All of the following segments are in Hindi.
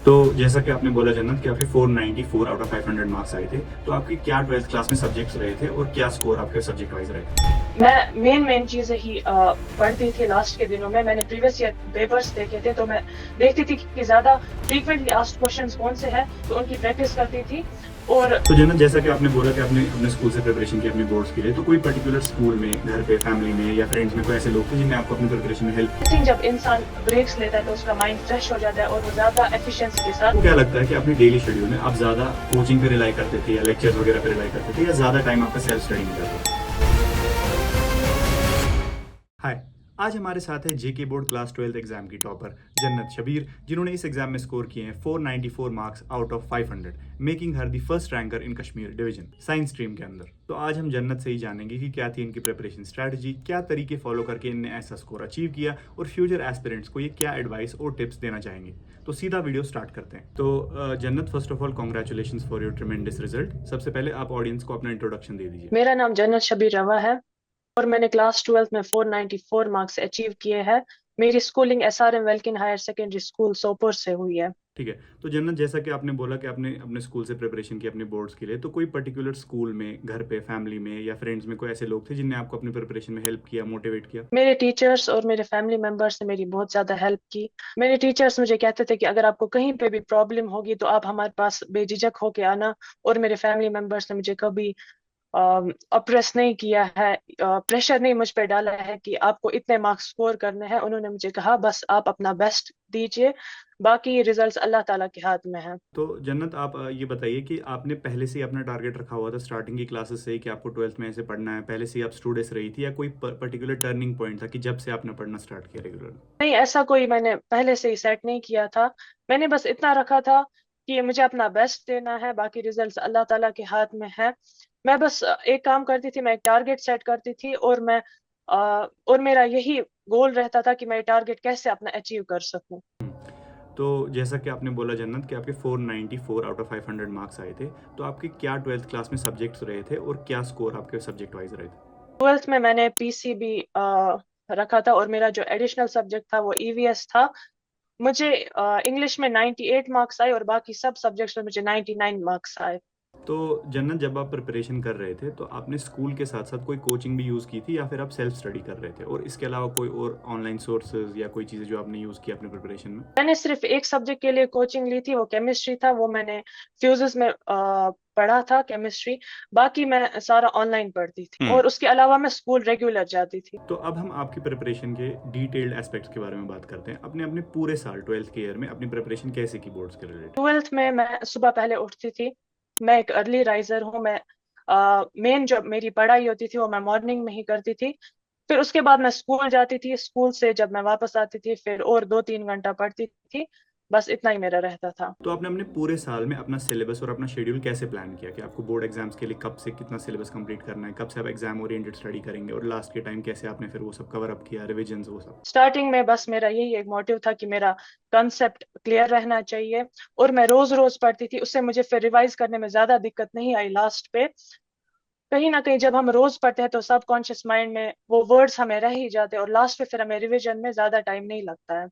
तो जैसा कि आपने बोला जन्नत कि आपके 494 आउट ऑफ 500 मार्क्स आए थे, तो आपके क्या 12th क्लास में सब्जेक्ट्स रहे थे और क्या स्कोर आपके सब्जेक्ट वाइज रहे थे? मैं मेन चीजें ही पढ़ती थी लास्ट के दिनों में। मैंने प्रीवियस ईयर पेपर्स देखे थे, तो मैं देखती थी कि ज्यादा फ्रीक्वेंटली आस्क्ड क्वेश्चंस कौन से हैं, तो उनकी प्रैक्टिस करती थी। और तो जन्नत, जैसा कि आपने बोला कि आपने अपने स्कूल से प्रिपरेशन की अपने बोर्ड्स के लिए, तो कोई पर्टिकुलर स्कूल में, घर पे, फैमिली में या फ्रेंड्स में कोई ऐसे लोग थे जिन्हें आपको अपनी प्रिपरेशन में हेल्प? आई थिंक जब इंसान ब्रेक्स लेता है तो उसका माइंड फ्रेश हो जाता है और वो ज्यादा एफिशिएंसी के साथ। आपको क्या लगता है कि अपने डेली शेड्यूल में आप ज्यादा कोचिंग पे रिलाई करते थे या लेक्चर्स वगैरह पे रिलाई करते थे या ज्यादा टाइम आपका सेल्फ स्टडी में जाता था? हाय, आज हमारे साथ है जेके बोर्ड क्लास 12th एग्जाम की टॉपर जन्नत शबीर, जिन्होंने इस एग्जाम में स्कोर किए हैं 494 marks out of 500, making her the first ranker in Kashmir division science stream के अंदर। तो आज हम जन्नत से ही जानेंगे कि क्या थी इनकी प्रिपरेशन स्ट्रैटेजी, क्या तरीके फॉलो करके इनने ऐसा स्कोर अचीव किया और फ्यूचर एस्पिरेंट्स को ये क्या एडवाइस और टिप्स देना चाहेंगे। तो सीधा वीडियो स्टार्ट करते हैं। तो जन्नत, first of all congratulation for your tremendous result. सबसे पहले आप ऑडियंस को अपना इंट्रोडक्शन दे दीजिए। मेरा नाम जन्नत शबीर रवा है और मैंने क्लास 12th में 494 मार्क्स अचीव किए हैं। मेरी schooling SRM Welkin higher secondary school Sopore से हुई है। ठीक है। तो जन्नत, जैसा कि आपने बोला कि आपने अपने स्कूल से प्रिपरेशन की अपने बोर्ड्स के लिए, तो कोई पर्टिकुलर स्कूल में, घर पे, फैमिली में या फ्रेंड्स में कोई ऐसे लोग थे जिनने आपको अपनी प्रिपरेशन में हेल्प किया, मोटिवेट किया? मेरे टीचर्स और मेरे फैमिली मेंबर्स ने मेरी बहुत ज़्यादा हेल्प की। मेरे टीचर्स मुझे कहते थे कि अगर आपको कहीं पे भी प्रॉब्लम होगी तो आप हमारे पास बेझिझक होके आना। और मेरे फैमिली मेंबर्स ने मुझे कभी अप्रेस नहीं किया है, प्रेशर नहीं मुझ पे डाला है कि आपको इतने मार्क्स स्कोर करने हैं। उन्होंने मुझे कहा बस आप अपना बेस्ट दीजिए, बाकी रिजल्ट्स अल्लाह ताला के हाथ में है। तो जन्नत, आप ये बताइए कि आपने पहले से ही अपना टारगेट रखा हुआ था स्टार्टिंग की क्लासेस से ही कि आपको 12th में ऐसे पढ़ना है? पहले से ही आप स्टूडेंट्स रही थी या कोई पर्टिकुलर टर्निंग पॉइंट था कि जब से आपने पढ़ना स्टार्ट किया रेगुलर? नहीं, ऐसा कोई मैंने पहले से ही सेट नहीं किया था। मैंने बस इतना रखा था कि मुझे अपना बेस्ट देना है, बाकी रिजल्ट्स अल्लाह ताला के हाथ में है। मैं बस एक काम करती थी, मैं एक टारगेट सेट करती थी और और मेरा यही गोल रहता था कि मैं टारगेट कैसे अपना अचीव कर सकूं। तो जैसा कि आपने बोला जन्नत कि आपके 494 आउट ऑफ 500 मार्क्स आए थे, तो आपके क्या 12th क्लास में सब्जेक्ट्स रहे थे और क्या स्कोर आपके सब्जेक्ट वाइज रहे थे? 12th में मैंने PCB रखा था और मेरा जो एडिशनल सब्जेक्ट था वो EVS था। मुझे इंग्लिश में 98 मार्क्स आए और बाकी सब सब्जेक्ट्स में मुझे 99 मार्क्स आए। तो जन्नत, जब आप प्रिपरेशन कर रहे थे तो आपने स्कूल के साथ साथ कोई कोचिंग भी यूज़ की थी या फिर आप सेल्फ स्टडी कर रहे थे, और इसके अलावा कोई और ऑनलाइन सोर्सेज या कोई चीज़ें जो आपने यूज़ की अपनी प्रिपरेशन में? मैंने सिर्फ एक सब्जेक्ट के लिए कोचिंग ली थी, वो केमिस्ट्री था। वो मैंने फ्यूजेस में पढ़ा था केमिस्ट्री। बाकी मैं सारा ऑनलाइन पढ़ती थी और उसके अलावा मैं स्कूल रेगुलर जाती थी। तो अब हम आपकी प्रिपरेशन के डिटेल्ड एस्पेक्ट्स के बारे में बात करते हैं। अपने अपने पूरे साल 12th के ईयर में अपनी प्रिपरेशन कैसे की बोर्ड्स के रिलेटेड? 12th में मैं सुबह पहले उठती थी। मैं एक अर्ली राइजर हूँ। मैं मेन जो मेरी पढ़ाई होती थी वो मैं मॉर्निंग में ही करती थी। फिर उसके बाद मैं स्कूल जाती थी। स्कूल से जब मैं वापस आती थी फिर और 2-3 घंटा पढ़ती थी। बस इतना ही मेरा रहता था। तो आपने अपने पूरे साल में अपना सिलेबस और अपना शेड्यूल कैसे प्लान किया कि आपको बोर्ड एग्जाम्स के लिए कब से कितना सिलेबस कंप्लीट करना है, कब से आप एग्जाम ओरिएंटेड स्टडी करेंगे, और लास्ट के टाइम कैसे आपने फिर वो सब कवर अप किया, रिविजन्स वो सब? स्टार्टिंग में बस मेरा यही एक मोटिव था कि मेरा कंसेप्ट क्लियर रहना चाहिए और मैं रोज रोज पढ़ती थी। उससे मुझे फिर रिवाइज करने में ज्यादा दिक्कत नहीं आई लास्ट पे। कहीं ना कहीं जब हम रोज पढ़ते हैं तो सबकॉन्शियस माइंड में वो वर्ड्स हमें रह ही जाते हैं और लास्ट पे फिर हमें रिवीजन में ज्यादा टाइम नहीं लगता है।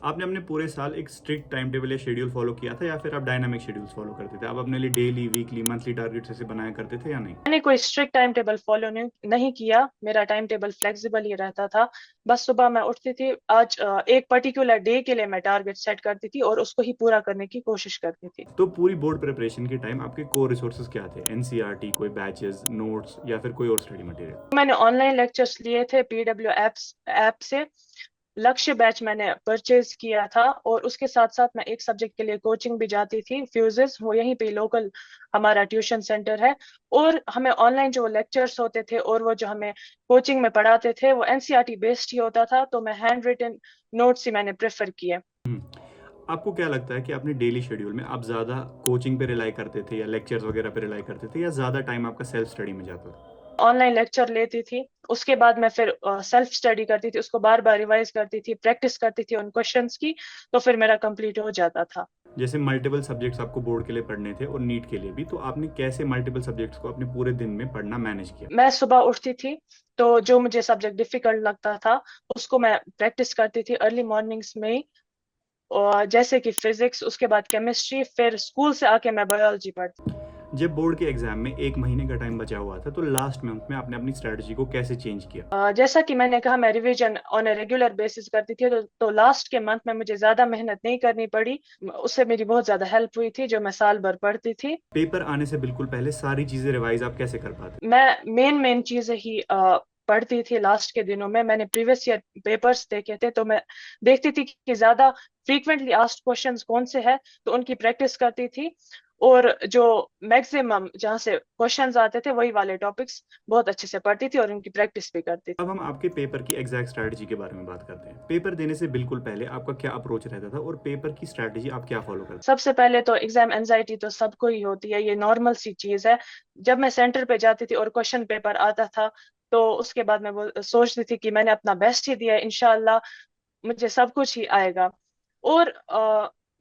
आपने अपने पूरे साल एक स्ट्रिक्ट टाइम टेबल या शेड्यूल फॉलो किया था या फिर आप डायनामिक शेड्यूल्स फॉलो करते थे? आप अपने लिए डेली, वीकली, मंथली टारगेट्स ऐसे बनाया करते थे या नहीं? मैंने कोई स्ट्रिक्ट टाइम टेबल फॉलो नहीं किया। मेरा टाइम टेबल फ्लेक्सिबल ही रहता था। बस सुबह मैं उठती थी, आज एक पर्टिकुलर डे के लिए मैं टारगेट सेट करती थी और उसको ही पूरा करने की कोशिश करती थी। तो पूरी बोर्ड प्रिपरेशन के टाइम आपके कोर रिसोर्सेज क्या थे? एनसीईआरटी, कोई बैचेस, नोट्स या फिर कोई और स्टडी मटेरियल? मैंने ऑनलाइन लेक्चर्स लिए थे PW ऐप से। लक्ष्य बैच मैंने परचेज किया था और उसके साथ साथ मैं एक सब्जेक्ट के लिए कोचिंग भी जाती थी, फ्यूजेस। वो यहीं पे लोकल हमारा ट्यूशन सेंटर है। और हमें ऑनलाइन जो लेक्चर्स होते थे और वो जो हमें कोचिंग में पढ़ाते थे वो NCERT बेस्ड ही होता था, तो मैं हैंड रिटन नोट्स ही मैंने प्रेफर किए। आपको क्या लगता है कि अपने डेली शेड्यूल में आप ज़्यादा कोचिंग पे रिलाई करते थे या लेक्चर्स वगैरह पे रिलाई करते थे, या ज़्यादा टाइम आपका सेल्फ स्टडी में जाता था? ऑनलाइन लेक्चर लेती थी, उसके बाद मैं फिर सेल्फ स्टडी करती थी, उसको बार बार रिवाइज करती थी, प्रैक्टिस करती थी उन क्वेश्चंस की, तो फिर मेरा कंप्लीट हो जाता था। जैसे मल्टीपल सब्जेक्ट्स आपको बोर्ड के लिए पढ़ने थे और नीट के लिए भी, तो आपने कैसे मल्टीपल सब्जेक्ट्स को अपने पूरे दिन में पढ़ना मैनेज किया? मैं सुबह उठती थी तो जो मुझे सब्जेक्ट डिफिकल्ट लगता था उसको मैं प्रैक्टिस करती थी अर्ली मॉर्निंग्स में ही। और जैसे कि फिजिक्स, उसके बाद केमिस्ट्री, फिर स्कूल से आके मैं बायोलॉजी पढ़ती। जब बोर्ड के एग्जाम में एक महीने का टाइम बचा हुआ था तो लास्ट मंथ में आपने अपनी स्ट्रेटजी को कैसे चेंज किया? जैसा कि मैंने कहा, मैं revision on a regular basis करती थी, तो लास्ट के मंथ में मुझे ज्यादा मेहनत नहीं करनी पड़ी। उससे मेरी बहुत ज्यादा हेल्प हुई थी, जो मैं साल भर पढ़ती थी। पेपर आने से बिल्कुल पहले सारी चीजें रिवाइज आप कैसे कर पाते? मैं मेन मेन चीजें ही पढ़ती थी लास्ट के दिनों में। मैंने प्रीवियस ईयर पेपर्स देखे थे, तो मैं देखती थी कि ज्यादा फ्रीक्वेंटली आस्क्ड क्वेश्चंस कौन से हैं, तो उनकी प्रैक्टिस करती थी। और जो मैक्सिमम जहाँ से क्वेश्चंस आते थे, वही वाले टॉपिक्स बहुत अच्छे से पढ़ती थी और उनकी प्रैक्टिस भी करती थी। अब हम आपके पेपर की एग्जैक्ट स्ट्रैटेजी के बारे में बात करते हैं। पेपर देने से बिल्कुल पहले आपका क्या अप्रोच रहता था और पेपर की स्ट्रैटेजी आप क्या फॉलो करते? सबसे पहले तो एग्जाम एंजाइटी तो सबको ही होती है, ये नॉर्मल सी चीज है। जब मैं सेंटर पे जाती थी और क्वेश्चन पेपर आता था, तो उसके बाद मैं सोचती थी कि मैंने अपना बेस्ट ही दिया है, इंशाल्लाह मुझे सब कुछ ही आएगा। और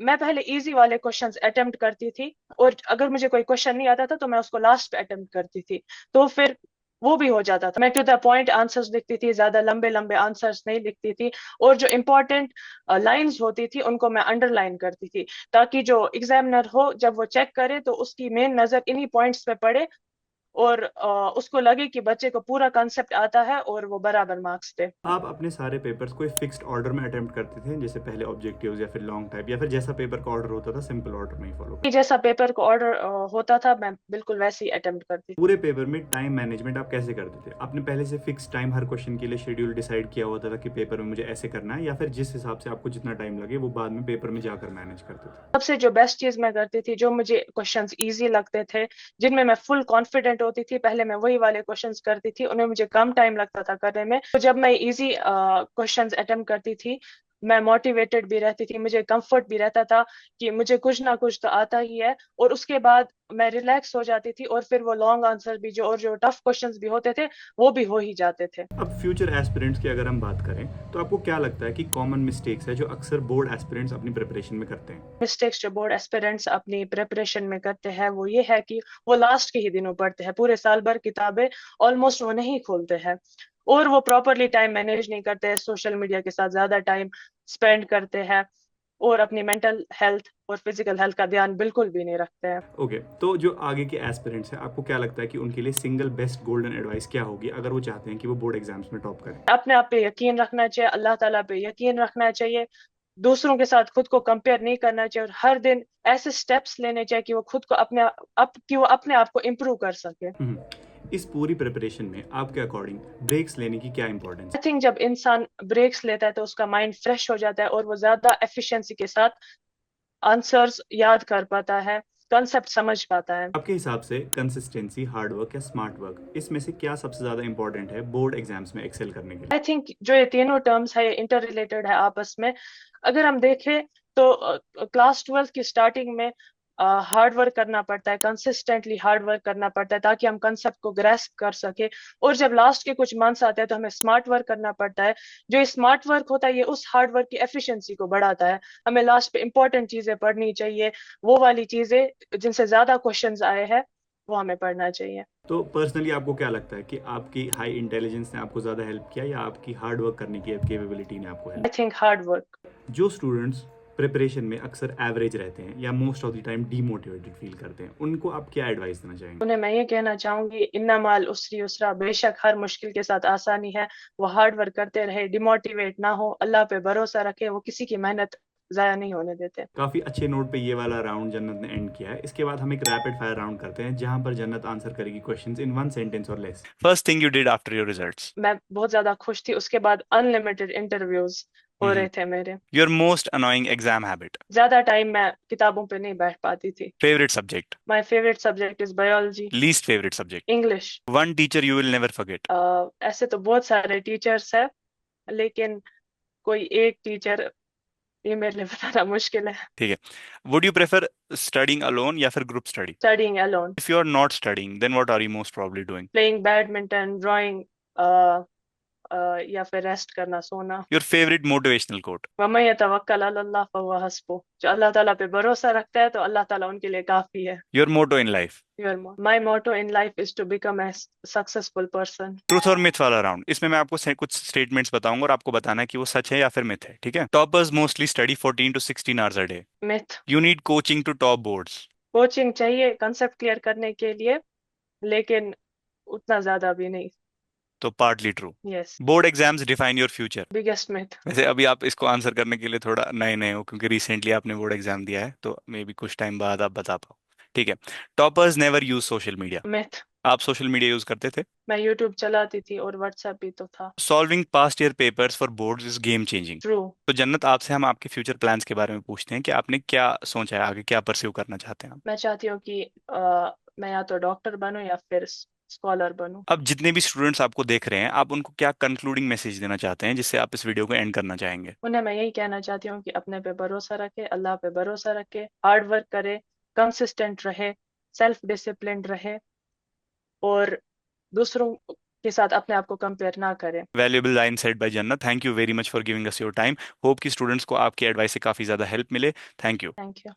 मैं पहले इजी वाले क्वेश्चंस अटेम्प्ट करती थी, और अगर मुझे कोई क्वेश्चन नहीं आता था तो मैं उसको लास्ट पे अटेम्प्ट करती थी, तो फिर वो भी हो जाता था। मैं टू द पॉइंट आंसर्स लिखती थी, ज्यादा लंबे लंबे आंसर्स नहीं लिखती थी। और जो इम्पोर्टेंट लाइंस होती थी उनको मैं अंडरलाइन करती थी, ताकि जो एग्जामिनर हो जब वो चेक करे तो उसकी मेन नजर इन्हीं पॉइंट्स पे पड़े, और उसको लगे कि बच्चे को पूरा कॉन्सेप्ट आता है और वो बराबर मार्क्स दे। आप अपने सारे पेपर्स कोई फिक्स्ड ऑर्डर में अटेम्प्ट करते थे, जैसे पहले ऑब्जेक्टिव्स या फिर लॉन्ग टाइप, या फिर जैसा पेपर का ऑर्डर होता था सिंपल ऑर्डर में ही फॉलो? जैसा पेपर को ऑर्डर होता था, मैं बिल्कुल वैसे ही अटेम्प्ट करती थी। पूरे पेपर में टाइम मैनेजमेंट आप कैसे करते थे? आपने पहले से फिक्स टाइम हर क्वेश्चन के लिए शेड्यूल डिसाइड किया होता था कि पेपर में मुझे ऐसे करना है, या फिर जिस हिसाब से आपको जितना टाइम लगे वो बाद में पेपर में जाकर मैनेज करते थे? सबसे जो बेस्ट चीज मैं करती थी, जो मुझे क्वेश्चंस इजी लगते थे, जिनमें मैं फुल कॉन्फिडेंट होती थी, पहले मैं वही वाले क्वेश्चंस करती थी, उन्हें मुझे कम टाइम लगता था करने में। तो जब मैं इजी क्वेश्चंस अटेम्प्ट करती थी, मैं मोटिवेटेड भी रहती थी, मुझे कंफर्ट भी रहता था कि मुझे कुछ ना कुछ तो आता ही है। और उसके बाद मैं रिलैक्स हो जाती थी, और फिर वो लॉन्ग आंसर भी जो और जो टफ क्वेश्चंस भी होते थे, वो भी हो ही जाते थे। अब फ्यूचर एस्पिरेंट्स की अगर हम बात करें तो आपको क्या लगता है कि कॉमन मिस्टेक्स है जो अक्सर बोर्ड एस्पिरेंट्स अपनी प्रिपरेशन में करते हैं? मिस्टेक्स जो बोर्ड एस्पिरेंट्स अपनी प्रिपरेशन में करते हैं, वो ये है कि वो लास्ट के ही दिनों पढ़ते हैं, पूरे साल भर किताबें ऑलमोस्ट वो नहीं खोलते हैं। और वो प्रॉपरली टाइम मैनेज नहीं करते हैं, सोशल मीडिया के साथ ज्यादा टाइम स्पेंड करते हैं, और अपनी मेंटल हेल्थ और फिजिकल हेल्थ का ध्यान बिल्कुल भी नहीं रखते हैं। ओके, तो जो आगे के एस्पिरेंट्स हैं आपको क्या लगता है कि उनके लिए सिंगल बेस्ट गोल्डन एडवाइस क्या होगी अगर वो चाहते हैं कि वो बोर्ड एग्जाम्स में टॉप करें? अपने आप पे यकीन रखना चाहिए, अल्लाह ताला पे यकीन रखना चाहिए, दूसरों के साथ खुद को कंपेयर नहीं करना चाहिए, और हर दिन ऐसे स्टेप्स लेने चाहिए कि वो खुद को अपने आप को इम्प्रूव कर सके। इस पूरी प्रिपरेशन में आपके अकॉर्डिंग ब्रेक्स लेने की क्या इंपॉर्टेंस आई थिंक जब इंसान ब्रेक्स लेता है तो उसका माइंड फ्रेश हो जाता है, और वो ज्यादा एफिशिएंसी के साथ आंसर्स याद कर पाता है, कॉन्सेप्ट समझ पाता है। है? आपके हिसाब से कंसिस्टेंसी, हार्ड वर्क या स्मार्ट वर्क, इसमें से क्या सबसे ज्यादा इंपॉर्टेंट है बोर्ड एग्जाम्स में एक्सेल करने के आई लिए? थिंक जो ये तीनों टर्म्स है, ये इंटर रिलेटेड है आपस में। अगर हम देखें तो क्लास 12 की स्टार्टिंग में हार्ड वर्क करना पड़ता है, कंसिस्टेंटली हार्ड वर्क करना पड़ता है, ताकि हम कंसेप्ट को ग्रैस्प कर सके। और जब लास्ट के कुछ मंथ्स आते हैं तो हमें स्मार्ट वर्क करना पड़ता है। जो ये स्मार्ट वर्क होता है, ये उस हार्ड वर्क की एफिशिएंसी को बढ़ाता है। हमें लास्ट पे इंपॉर्टेंट चीजें पढ़नी चाहिए, वो वाली चीजें जिनसे ज्यादा क्वेश्चंस आए हैं, वो हमें पढ़ना चाहिए। तो पर्सनली आपको क्या लगता है कि आपकी हाई इंटेलिजेंस ने आपको ज़्यादा हेल्प किया या आपकी हार्ड वर्क करने की कैपेबिलिटी ने आपको help? I think hard work. जो स्टूडेंट्स प्रिपरेशन में अक्सर एवरेज रहते हैं या most of the time demotivated feel करते हैं, उनको आप क्या एडवाइस देना चाहेंगे? उन्हें मैं ये कहना चाहूंगी, इन्ना माल उसरी उसरा, बेशक हर मुश्किल के साथ आसानी है। वो हार्ड वर्क करते रहे, डिमोटिवेट ना हो, अल्लाह पे भरोसा रखे, वो किसी की मेहनत जाया नहीं होने देते। काफ़ी अच्छे नोट पे ये वाला राउंड जन्नत ने एंड किया है। इसके बाद हम एक रैपिड फायर राउंड करते हैं जहां पर जन्नत आंसर करेगी क्वेश्चंस इन वन सेंटेंस और less. First thing you did after your results? मैं बहुत ज्यादा खुश थी, उसके बाद अनलिमिटेड इंटरव्यूज हो रहे थे मेरे। Your most annoying exam habit? ज्यादा टाइम मैं किताबों पे नहीं बैठ पाती थी। Favourite subject? My favourite subject is biology. Least favourite subject? English. One teacher you will never forget? ऐसे तो बहुत सारे टीचर्स हैं, लेकिन कोई एक टीचर, ये मेरे लिए बताना मुश्किल है। ठीक है। Would you prefer studying alone या फिर group study? Studying alone. If you are not studying then what are you most probably doing? Playing badminton, drawing, या फिर रेस्ट करना, सोना। Your favourite motivational quote? वमन यतवक्कल अलल्लाह फहुव हस्बुह, जो अल्लाह ताला पे भरोसा रखता है तो अल्लाह ताला उनके लिए काफी है। Your motto in life? My motto in life is to become a successful person. Truth और मिथ वाला राउंड, इसमें मैं आपको कुछ स्टेटमेंट्स बताऊंगा और आपको बताना है कि वो सच है या फिर मिथ है, ठीक है? Toppers mostly study 14 to 16 hours a day. Myth. You need coaching to top boards. Coaching चाहिए कंसेप्ट क्लियर करने के लिए, लेकिन उतना ज्यादा भी नहीं। तो partly true. Yes. Board exams define your future. Biggest myth. वैसे अभी आप इसको आंसर करने के लिए थोड़ा नए नए हो, क्योंकि रिसेंटली आपने बोर्ड एग्जाम दिया है, तो मे बी कुछ टाइम बाद आप बता पाओ, ठीक है? Toppers never use social media. Myth. आप सोशल मीडिया यूज करते थे? मैं यूट्यूब चलाती थी और व्हाट्सएप भी तो था। Solving past year papers for boards is game changing. True. तो जन्नत, आपसे हम आपके फ्यूचर प्लान्स के बारे में पूछते हैं कि आपने क्या सोचा है, आगे क्या परस्यू करना चाहते हैं आप? मैं चाहती हूँ कि मैं या तो डॉक्टर बनूं या फिर स्कॉलर बनूं। अब जितने भी स्टूडेंट्स आपको देख रहे हैं, आप उनको क्या कंक्लूडिंग मैसेज देना चाहते हैं जिससे आप इस वीडियो को एंड करना चाहेंगे? उन्हें मैं यही कहना चाहती हूँ कि अपने पे भरोसा रखे, अल्लाह पे भरोसा रखे, हार्ड वर्क करे, कंसिस्टेंट रहे, सेल्फ डिसिप्लिन रहे और दूसरों के साथ अपने आप को कंपेयर ना करें। वैल्यूएबल लाइन सेड बाय जन्नत। Thank you very much for giving us your time. Hope कि स्टूडेंट्स को आपकी एडवाइस से काफी ज्यादा हेल्प मिले। Thank you. Thank you.